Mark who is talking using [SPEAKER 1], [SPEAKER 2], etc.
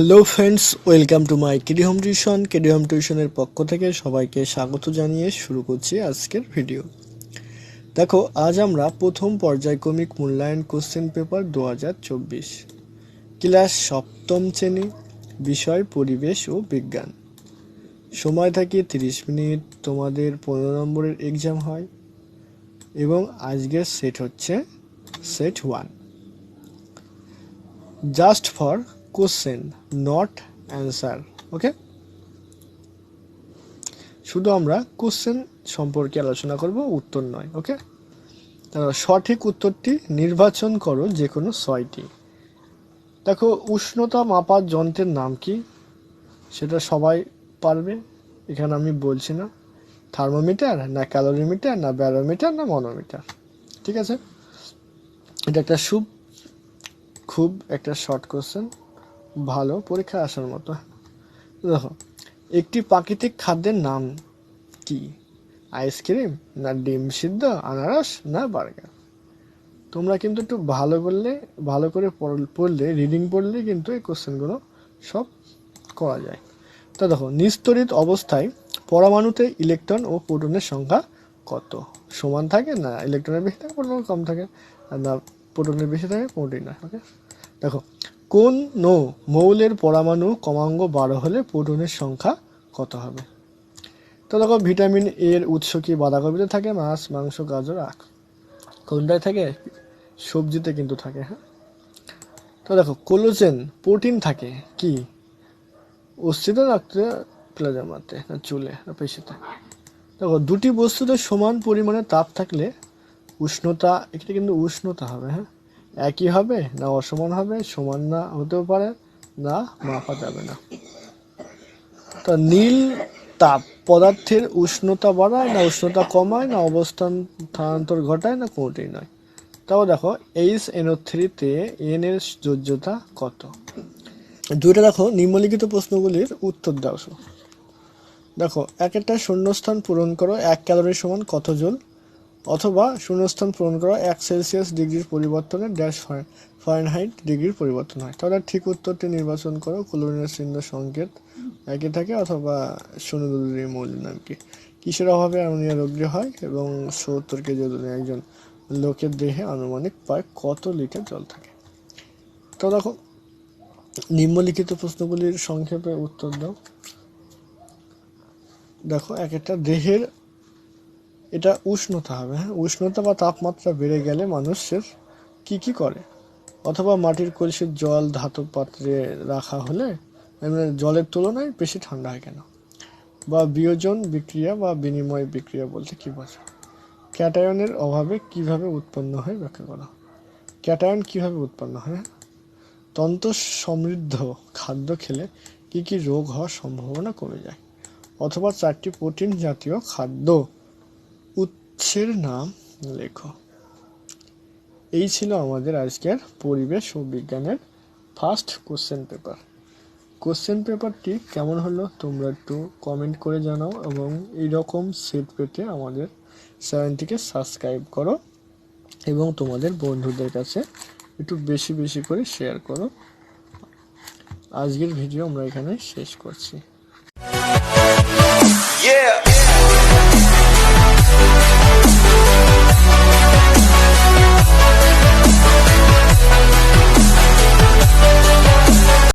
[SPEAKER 1] Hello friends, welcome to my KD home tuition. KD home টিউশনের পক্ষ থেকে সবাইকে স্বাগত জানিয়ে শুরু করছি আজকের ভিডিও। দেখো, আজ আমরা প্রথম পর্যায়ক্রমিক মূল্যায়ন কোশ্চেন পেপার 2024 ক্লাস সপ্তম শ্রেণী, বিষয় পরিবেশ ও বিজ্ঞান। সময় থাকে 30 মিনিট, তোমাদের 15 নম্বরের এক্সাম হয় এবং আজকের সেট হচ্ছে set 1, just for question not answer. Okay, শুধু আমরা কোশ্চেন সম্পর্কে আলোচনা করব, উত্তর নয়। ওকে, সঠিক উত্তরটি নির্বাচন করো যে কোনো 6টি। দেখো, উষ্ণতা মাপার যন্ত্রের নাম কি সেটা সবাই পারবে, এখানে আমি বলছি না। থার্মোমিটার না ক্যালোরিমিটার না ব্যারোমিটার না মনোমিটার। ঠিক আছে, এটা একটা খুব একটা শর্ট কোশ্চেন, ভালো পরীক্ষায় আসার মতো। দেখো, একটি প্রাকৃতিক খাদ্যের নাম কি? আইসক্রিম না ডিম সিদ্ধ, আনারস না বার্গার? তোমরা কিন্তু একটু ভালো করে পড়লে, রিডিং পড়লে কিন্তু এই কোশ্চেনগুলো সব করা যায়। তো দেখো, নিস্তরিত অবস্থায় পরমাণুতে ইলেকট্রন ও প্রোটনের সংখ্যা কত? সমান থাকে না ইলেকট্রনের বেশি থাকে, প্রোটনের কম থাকে, আর না প্রোটনের বেশি থাকে প্রোটিন না। ওকে, দেখো, কোন মৌলের পরমাণু ক্রমাঙ্ক 12 হলে প্রোটনের সংখ্যা কত হবে? তো দেখো, ভিটামিন এর উৎস কি? বাঁধাকপিতে থাকে, মাছ, মাংস, গাজর, আখ। কোনটায় থাকে? সবজিতে কিন্তু থাকে। হ্যাঁ, তো দেখো, কোলাজেন প্রোটিন থাকে কি? অস্থিতে, রক্তে, প্লাজমাতে না চুলে না পেশিতে? দেখো, দুটি বস্তুতে সমান পরিমাণে তাপ থাকলে উষ্ণতা, এটা কিন্তু উষ্ণতা হবে। হ্যাঁ, একই হবে না অসমান হবে, সমান না হতেও পারে, না মাপা যাবে না। তা নীল তাপ পদার্থের উষ্ণতা বাড়ায় না উষ্ণতা কমায় না অবস্থান স্থানান্তর ঘটায় না কোনোটাই নয়? তাও দেখো, HNO3-তে N এর যোজ্যতা কত? দুইটা দেখো, নিম্নলিখিত প্রশ্নগুলির উত্তর দাও। দেখো, একটা শূন্যস্থান পূরণ করো, 1 ক্যালোরি সমান কত জুল? অথবা শূন্যস্থান পূরণ করো, 1 সেলসিয়াস ডিগ্রির পরিবর্তনে ড্যাশ ফারেনহাইট ডিগ্রির পরিবর্তন হয়। তাহলে ঠিক উত্তরটি নির্বাচন করো। ক্লোরিনের চিহ্ন সংকেত একই থাকে, অথবা 0.2 মৌলের নাম কি? কিসের অভাবে অ্যামোনিয়া রোগী হয় এবং 70 কেজি ওজনের একজন লোকের দেহে আনুমানিক প্রায় কত লিটার জল থাকে? তো দেখো, নিম্নলিখিত প্রশ্নগুলির সংক্ষেপে উত্তর দাও। দেখো, একটা দেহের এটা উষ্ণতা হবে। হ্যাঁ, উষ্ণতা বা তাপমাত্রা বেড়ে গেলে মানুষের কি করে? অথবা মাটির কলসির জল ধাতব পাত্রে রাখা হলে জলের তুলনায় বেশি ঠান্ডা হয় কেন? বা বিয়োজন বিক্রিয়া বা বিনিময় বিক্রিয়া বলতে কি বোঝো? ক্যাটায়নের অভাবে কিভাবে উৎপন্ন হয় ব্যাখ্যা করা। ক্যাটায়ন কিভাবে উৎপন্ন হয়? তন্তু সমৃদ্ধ খাদ্য খেলে কি রোগ হওয়ার সম্ভাবনা কমে যায়? অথবা 4টি প্রোটিন জাতীয় খাদ্য উৎসের নাম লেখো। এই ছিল আমাদের আজকের পরিবেশ ও বিজ্ঞানের ফার্স্ট কোশ্চেন পেপার। কোশ্চেন পেপারটি কেমন হলো তোমরা একটু কমেন্ট করে জানাও, এবং এইরকম সেট পেতে আমাদের চ্যানেলটিকে সাবস্ক্রাইব করো এবং তোমাদের বন্ধুদের কাছে একটু বেশি করে শেয়ার করো। আজকের ভিডিও আমরা এখানে শেষ করছি।